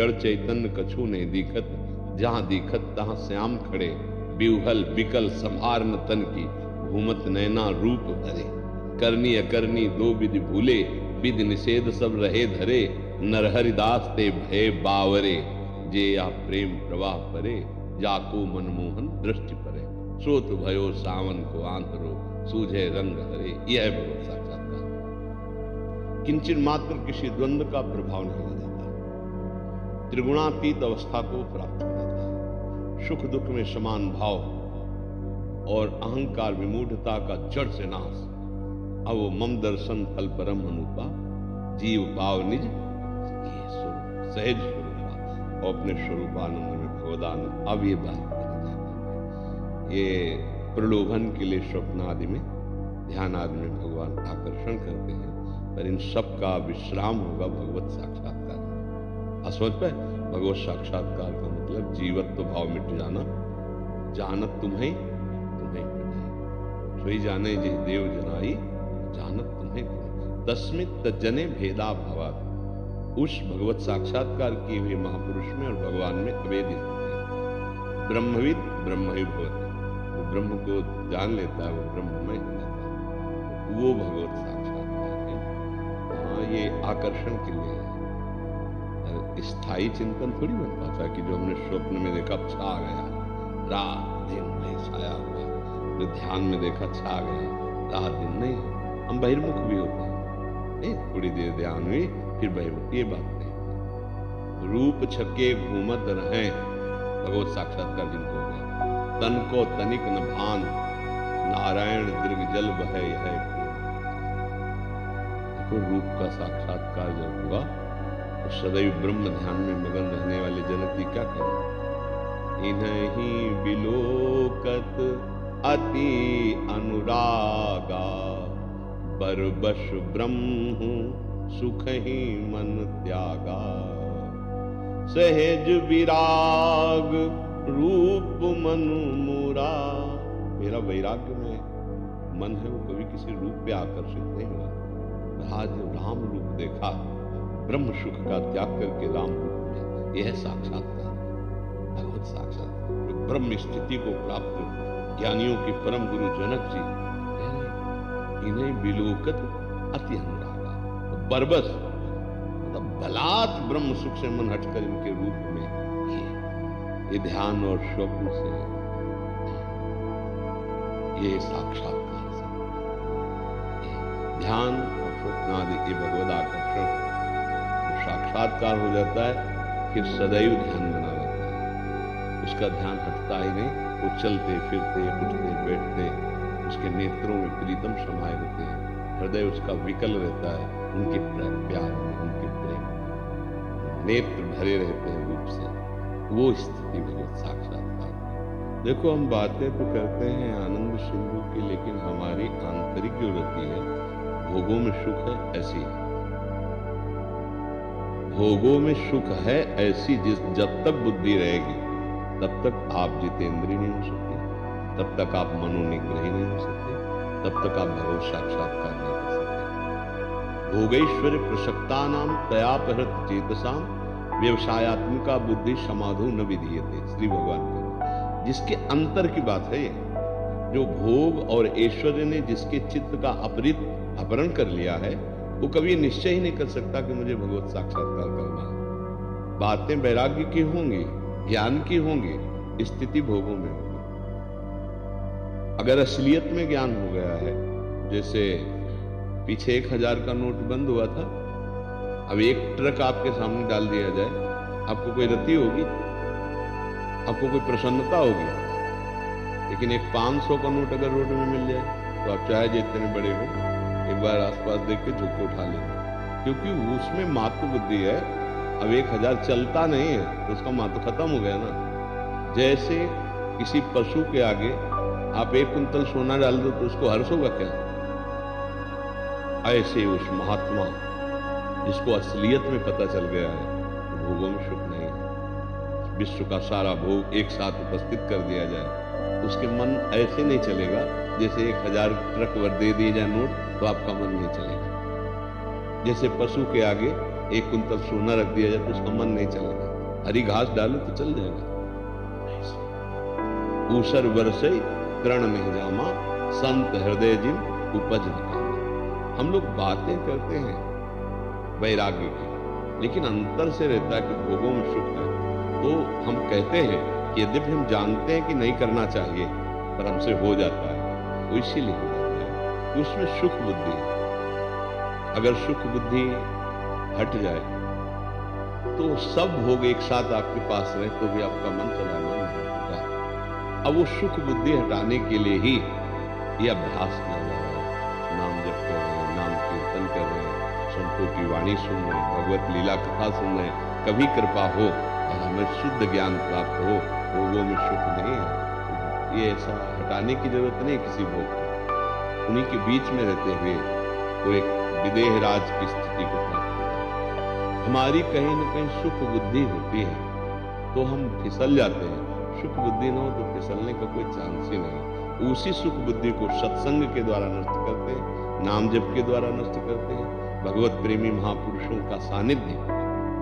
जड़ चैतन्य कछु नहीं दिखत, जहां दिखत तहां श्याम खड़े, बिउहल बिकल संहार न तन की, घूमत नैना रूप धरे, करनी अकरनी दो विधि भूले, विधि निषेध सब रहे धरे, नरहरिदास ते भय बावरे, जे या प्रेम प्रवाह परे, जाको मनमोहन दृष्टि परे, श्रोत भयो सावन को आंतरो, सूझे रंग हरे। यह है भगवत साक्षात्कार। किंचन मात्र किसी द्वंद्व का प्रभाव नहीं हो जाता, त्रिगुणातीत अवस्था को प्राप्त हो जाता है, सुख दुख में समान भाव और अहंकार विमूढ़ता का जड़ से नाश। अब वो मम दर्शन फल परम अनुपा, जीव पाव निज सहज स्वरूपा, और अपने स्वरूपानंद में भगवदानंद। अब ये बात बनी जाती है, ये प्रलोभन के लिए स्वप्न आदि में, ध्यान आदि में भगवान आकर्षण करते हैं, पर इन सब का विश्राम होगा भगवत साक्षात्कार। असमझ पे भगवत साक्षात्कार का मतलब जीवत्व भाव मिट जाना, जानत तुम्हें तुम्हें मिटाई, सोई जाने जे देव जनाई, जानत तुम्हें तुम्हें, तस्मित तज्जने भेदा भवा। उस भगवत साक्षात्कार किए हुए महापुरुष में और भगवान में अभेद स्थिति है। ब्रह्मविद ब्रह्म ही भवति, वो ब्रह्म को जान लेता है, वो ब्रह्ममय हो जाता है, वो भगवत साक्षात्कार है। हाँ, ये आकर्षण के लिए है, स्थायी चिंतन थोड़ी बन पाता कि जो हमने स्वप्न में देखा छा गया, रात दिन नहीं छाया हुआ, जो ध्यान में देखा छा गया, रात दिन नहीं। हम बहिर्मुख भी होते हैं, थोड़ी देर ध्यान हुई फिर बहिर्मुख, ये बात नहीं। रूप छके घूमत रहे, भगवत साक्षात्कार जिनको हो गया, तन को तनिक न भान, नारायण दीर्घ जल बहे है। देखो रूप का साक्षात्कार जब हुआ तो सदैव ब्रह्म ध्यान में मगन रहने वाले जनक जी क्या करें, इन्हीं बिलोकत अति अनुरागा, बरबस ब्रह्म सुख ही मन त्यागा, सहज विराग रूप मनु मुरा। मेरा वैराग्य में मन है, वो कभी किसी रूप पे आकर्षित नहीं हुआ। आज राम रूप देखा, ब्रह्म सुख का त्याग करके राम रूप में, यह साक्षात्कार, भगवत साक्षात्कार। ब्रह्म स्थिति को प्राप्त ज्ञानियों के परम गुरु जनक जी, इन्हें बिलोकत अति अनुरागा, बरबस मतलब बलात् ब्रह्म सुख से मन हटकर इनके रूप में ये ध्यान और स्वप्न से, ये साक्षात्कार से, ध्यान और स्वप्न आदि के भगवद आकर्षण तो साक्षात्कार हो जाता है, फिर सदैव ध्यान बना रहता है, उसका ध्यान हटता ही नहीं। वो चलते फिरते उठते बैठते उसके नेत्रों में प्रीतम समाये होते हैं, हृदय उसका विकल रहता है उनके प्यार में, उनके प्रेम में, नेत्र भरे रहते हैं रूप से। वो स्थिति भगवत साक्षात्कार। देखो हम बातें तो करते हैं आनंद सिंधु की, लेकिन हमारी आंतरिक जो रहती है, भोगों में सुख है ऐसी है, भोगों में सुख है ऐसी, जब तक बुद्धि रहेगी तब तक आप जितेंद्रिय नहीं हो सकते, तब तक आप मनोनिग्रही नहीं हो सकते, तब तक आप भगवत साक्षात्कार नहीं कर सकते। भोगैश्वर्य प्रसक्ता नाम तयापहृत चेतसाम, व्यवसायत्मिका बुद्धि समाधो न विधीयते। श्री भगवान के जिसके अंतर की बात है ये, जो भोग और ऐश्वर्य ने जिसके चित्त का अपहरण कर लिया है, वो कभी निश्चय ही नहीं कर सकता कि मुझे भगवत साक्षात्कार करना है। बातें वैराग्य की होंगी, ज्ञान की होंगी, स्थिति भोगों में होगी। अगर असलियत में ज्ञान हो गया है, जैसे पीछे 1000 का नोट बंद हुआ था, अब एक ट्रक आपके सामने डाल दिया जाए, आपको कोई रति होगी, आपको कोई प्रसन्नता होगी। लेकिन एक 500 का नोट अगर रोड में मिल जाए तो आप चाहे जितने बड़े हो, एक बार आसपास देख के झुक उठा लेंगे, क्योंकि उसमें मात्र बुद्धि है। अब 1000 चलता नहीं है तो उसका महत्व खत्म हो गया ना। जैसे किसी पशु के आगे आप 1 कुंतल सोना डाल दो तो उसको हर्ष होगा क्या? ऐसे उस महात्मा जिसको असलियत में पता चल गया है, भोगों में सुख नहीं है। विश्व का सारा भोग एक साथ उपस्थित कर दिया जाए, उसके मन ऐसे नहीं चलेगा जैसे 1000 ट्रक वर दे दिए जाए नोट तो आपका मन नहीं चलेगा। जैसे पशु के आगे 1 कुंतल सोना रख दिया जाए तो उसका मन नहीं चलेगा। हरी घास डालो तो चल जाएगा। ऊसर बरसे तृण नहीं जामा, संत हृदय जिन उपज न कामा। हम लोग बातें करते हैं वैराग्य की, लेकिन अंतर से रहता है कि भोगों में सुख है। तो हम कहते हैं कि यद्यपि हम जानते हैं कि नहीं करना चाहिए, पर हमसे हो जाता है, वो इसीलिए हो जाता है कि उसमें सुख बुद्धि है। अगर सुख बुद्धि हट जाए तो सब भोग एक साथ आपके पास रहे तो भी आपका मन चलाना नहीं होगा। अब वो सुख बुद्धि हटाने के लिए ही ये अभ्यास किया जा रहा है। नाम जप कर रहे हैं, नाम कीर्तन कर रहे हैं, संतों की वाणी सुन रहे हैं, भगवत लीला कथा सुन रहे हैं। कभी कृपा हो और हमें शुद्ध ज्ञान प्राप्त हो, भोगों में सुख नहीं है। ये ऐसा हटाने की जरूरत नहीं किसी भोग को, उन्हीं के बीच में रहते हुए वो एक विदेह राज की स्थिति को प्राप्त होता है। हमारी कहीं न कहीं सुख बुद्धि होती है तो हम फिसल जाते हैं। सुख बुद्धि न हो तो फिसलने का कोई चांस ही नहीं। उसी सुख बुद्धि को सत्संग के द्वारा नष्ट करते हैं, नाम जप के द्वारा नष्ट करते हैं। भगवत प्रेमी महापुरुषों का सानिध्य,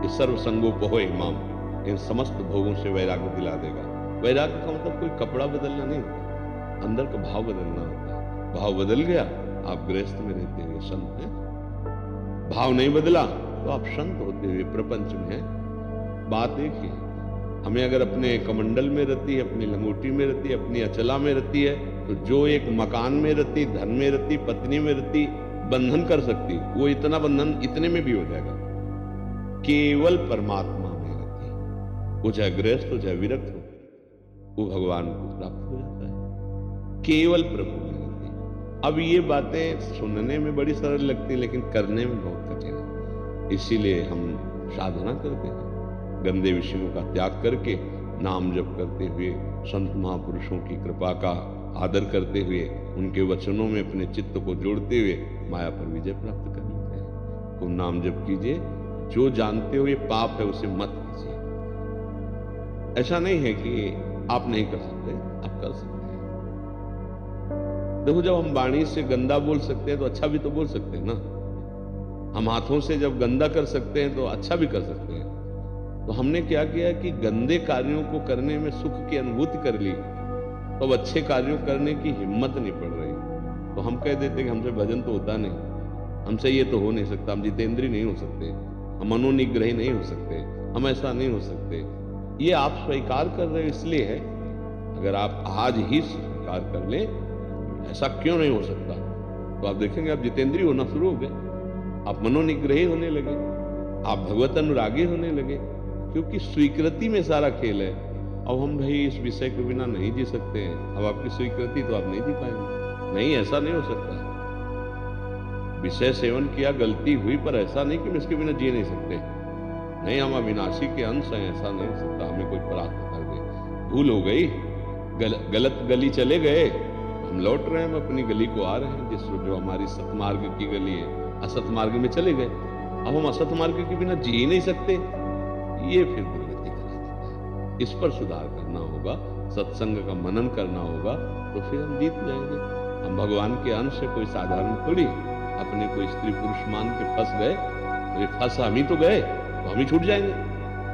ये सर्व संगोपहो इमाम, इन समस्त भोगों से वैराग्य दिला देगा। वैराग्य का मतलब कोई कपड़ा बदलना नहीं होता, अंदर का भाव बदलना होता है। भाव बदल गया, आप गृहस्थ में रहते हुए संत हैं। भाव नहीं बदला तो आप संत होते हुए प्रपंच में हैं। बात एक ही है, हमें अगर अपने कमंडल में रहती है, अपनी लंगोटी में रहती है, अपनी अचला में रहती है, तो जो एक मकान में रहती, धन में रहती, पत्नी में रहती, बंधन कर सकती, वो इतना बंधन इतने में भी हो जाएगा। केवल परमात्मा में रहती, वो चाहे गृहस्थ हो चाहे विरक्त हो, वो भगवान को प्राप्त हो जाता है। केवल प्रभु में रहती। अब ये बातें सुनने में बड़ी सरल लगती, लेकिन करने में बहुत कठिन है। इसीलिए हम साधना करते हैं, गंदे विषयों का त्याग करके नाम जप करते हुए, संत महापुरुषों की कृपा का आदर करते हुए, उनके वचनों में अपने चित्त को जोड़ते हुए माया पर विजय प्राप्त कर लेते हैं। तुम नाम जप कीजिए, जो जानते हो ये पाप है उसे मत कीजिए। ऐसा नहीं है कि आप नहीं कर सकते, आप कर सकते हैं। देखो, जब हम वाणी से गंदा बोल सकते हैं तो अच्छा भी तो बोल सकते हैं ना। हम हाथों से जब गंदा कर सकते हैं तो अच्छा भी कर सकते हैं। तो हमने क्या किया कि गंदे कार्यों को करने में सुख की अनुभूति कर ली, तो अब अच्छे कार्यों करने की हिम्मत नहीं पड़ रही। तो हम कह देते कि हमसे भजन तो होता नहीं, हमसे ये तो हो नहीं सकता, हम जितेंद्रीय नहीं हो सकते, हम मनोनिग्रही नहीं हो सकते, हम ऐसा नहीं हो सकते। ये आप स्वीकार कर रहे हो इसलिए है। अगर आप आज ही स्वीकार कर लें ऐसा क्यों नहीं हो सकता, तो आप देखेंगे आप जितेंद्रीय होना शुरू हो गए, आप मनोनिग्रही होने लगे, आप भगवत अनुरागी होने लगे, क्योंकि स्वीकृति में सारा खेल है। अब हम भाई इस विषय के बिना नहीं जी सकते हैं, अब आपकी स्वीकृति तो आप नहीं जी पाएंगे। नहीं, ऐसा नहीं हो सकता। विषय सेवन किया, गलती हुई, पर ऐसा नहीं कि हम इसके बिना जी नहीं सकते। नहीं, हम अविनाशी के अंश हैं, ऐसा नहीं हो सकता। हमें कोई परास्त कर दे, भूल हो गई, गलत गली चले गए, हम लौट रहे हैं, हम अपनी गली को आ रहे हैं, जो हमारी सतमार्ग की गली है, असत मार्ग में चले गए। अब हम असत मार्ग के बिना जी ही नहीं सकते, ये फिर दुर्गति करा देता है। इस पर सुधार करना होगा, सत्संग का मनन करना होगा, तो फिर हम जीत जाएंगे। हम भगवान के अंश से कोई साधारण थोड़ी अपने कोई स्त्री पुरुष मान के फंस गए, तो ये फंस हम ही तो गए, तो हम ही छूट जाएंगे।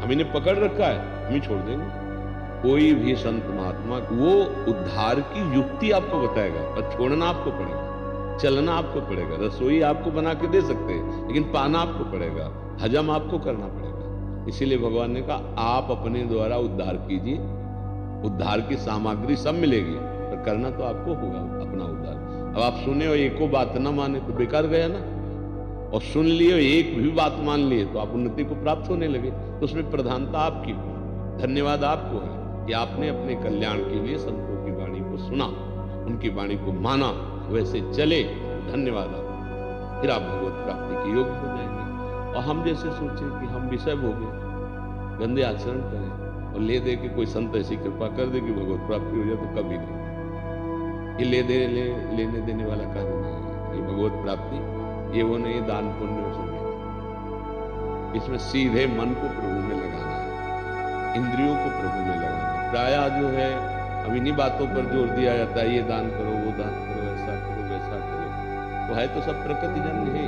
हम इन्हें पकड़ रखा है, हम ही छोड़ देंगे। कोई भी संत महात्मा वो उद्धार की युक्ति आपको बताएगा, पर छोड़ना आपको पड़ेगा, चलना आपको पड़ेगा। रसोई आपको बना के दे सकते हैं, लेकिन पाना आपको पड़ेगा, हजम आपको करना पड़ेगा। इसीलिए भगवान ने कहा आप अपने द्वारा उद्धार कीजिए, उद्धार की सामग्री सब मिलेगी, पर करना तो आपको होगा अपना उद्धार। अब आप सुने और एको बात ना माने तो बेकार गया ना, और सुन लिए एक भी बात मान लिए तो आप उन्नति को प्राप्त होने लगे। तो उसमें प्रधानता आपकी, धन्यवाद आपको है कि आपने अपने कल्याण के लिए संतों की वाणी को सुना, उनकी वाणी को माना, वैसे चले, धन्यवाद आपको। फिर आप भगवत प्राप्ति के योग्य हो जाएंगे। और हम जैसे सोचे कि हम विषय भोगे, गंदे आचरण करें और ले दे के कोई संत ऐसी कृपा कर दे कि भगवत प्राप्ति हो जाए, तो कभी नहीं। ये लेने देने वाला कार्य नहीं है। ये भगवत प्राप्ति ये वो नहीं, दान पुण्य से नहीं। इसमें सीधे मन को प्रभु में लगाना है, इंद्रियों को प्रभु में लगाना है। प्रायः जो है अब इन्हीं बातों पर जोर दिया जाता है, ये दान करो, वो दान करो, ऐसा करो, वैसा करो। तो है तो सब प्रकृति जन्य है,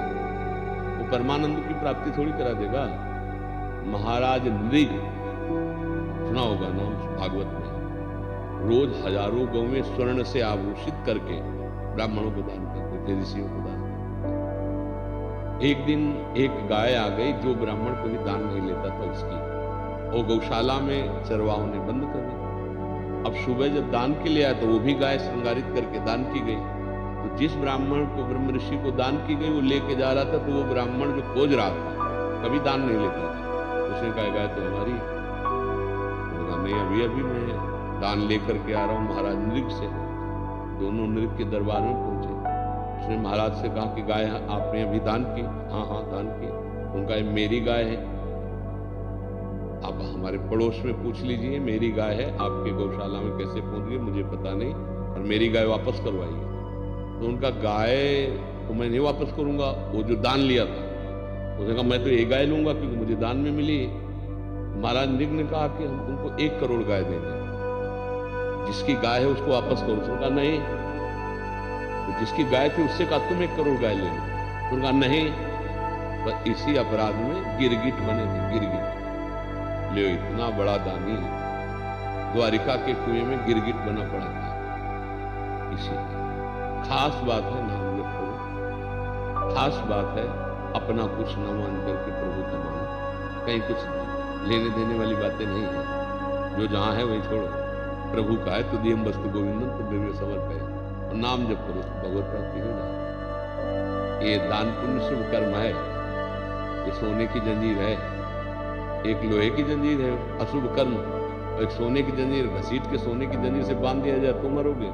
वो परमानंद की प्राप्ति थोड़ी करा देगा। महाराज नृग सुना होगा नाम भागवत में। रोज हजारों गौवें स्वर्ण से आभूषित करके ब्राह्मणों को दान करते थे, ऋषियों को दान करते थे। एक दिन एक गाय आ गई जो ब्राह्मण को भी दान नहीं लेता था उसकी, और गौशाला में चरवाहों ने बंद कर दी। अब सुबह जब दान के लिए आया तो वो भी गाय श्रृंगारित करके दान की गई। तो जिस ब्राह्मण को ब्रह्म ऋषि को दान की गई वो लेके जा रहा था, तो वो ब्राह्मण जो खोज रहा था कभी दान नहीं लेता था, उसने कहा गाय तो हमारी है। नहीं, अभी अभी मैं दान लेकर के आ रहा हूं महाराज नृग से। दोनों नृग के दरबार में पहुंचे। उसने महाराज से कहा कि गाय आपने अभी दान की? हाँ हाँ दान की। उनका मेरी गाय है, आप हमारे पड़ोस में पूछ लीजिए, मेरी गाय है, आपके गौशाला में कैसे पहुंच गई मुझे पता नहीं, और मेरी गाय वापस करवाइए। तो उनका गाय को मैं नहीं वापस करूंगा, वो जो दान लिया था उसने कहा मैं तो ये गाय लूंगा क्योंकि मुझे दान में मिली। महाराज नृग ने कहा कि हम तुमको 1 करोड़ गाय देंगे, जिसकी गाय है उसको वापस करो। उसने कहा नहीं। तो जिसकी गाय थी उससे कहा तुम 1 करोड़ गाय ले लो। उन्होंने कहा नहीं। बस इसी अपराध में गिरगिट बने थे, गिरगिट ले। इतना बड़ा दानी द्वारिका के कुएं में गिरगिट बना पड़ा था। इसी खास बात है, नाम जप करो। खास बात है अपना कुछ न मान करके प्रभु का मानो। कहीं कुछ लेने देने वाली बातें नहीं है, जो जहां है वही छोड़ो। प्रभु का है तो दियम वस्तु गोविंदम तो दिव्य समर्पय, और नाम जप करो तो भगवत प्राप्ति हो जाए। ये दान पुण्य शुभ कर्म है। ये सोने की जंजीर है, एक लोहे की जंजीर है अशुभ कर्म, और एक सोने की जंजीर। घसीट के सोने की जंजीर से बांध दिया जाए तो मरोगे,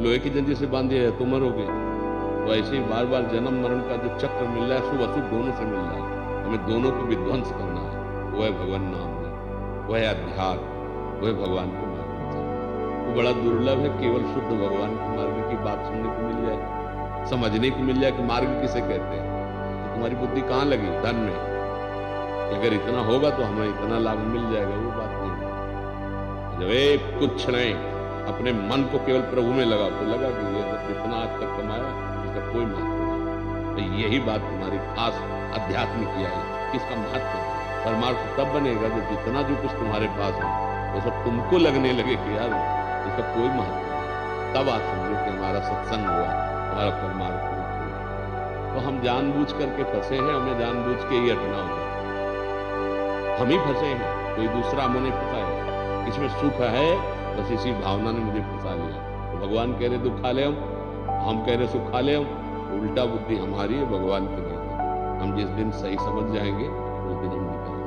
लोहे की जंजीर से बांध दिया जाए तो मरोगे। तो ऐसे ही बार बार जन्म मरण का जो चक्र मिल रहा है, शुभ अशुभ दोनों से मिल रहा है। हमें दोनों को विध्वंस करना है। वो है भगवान नाम में, वह है अध्यात्म, वह है भगवान को मार्ग। वो बड़ा दुर्लभ है, केवल शुद्ध भगवान के मार्ग की बात सुनने को मिल जाए, समझने को मिल जाए कि मार्ग किसे कहते हैं। तो तुम्हारी बुद्धि कहां लगी? धन में। अगर इतना होगा तो हमें इतना लाभ मिल जाएगा, वो बात नहीं। जब एक कुछ नहीं अपने मन को केवल प्रभु में लगा तो लगा कि ये इतना आज तक कमाया इसका कोई महत्व नहीं। तो यही बात तुम्हारी खास आध्यात्मिक किया है, किसका महत्व। परमार्थ तब बनेगा जब जितना जो कुछ तुम्हारे पास है वो सब तुमको लगने लगे कि यार इसका कोई महत्व नहीं। तब आप समझो कि हमारा सत्संग हुआ, हमारा परमार्थ हुआ। तो हम जानबूझ करके फंसे हैं, हमें जानबूझ के ही हटना होगा। हम ही फंसे हैं, कोई दूसरा हमें नहीं फंसा है। इसमें सुख है, बस इसी भावना ने मुझे फंसा लिया। तो भगवान कह रहे दुख खा ले, हम कह रहे सुख खा ले। उल्टा बुद्धि हमारी है, भगवान की नहीं है। हम जिस दिन सही समझ जाएंगे उस दिन हम निकल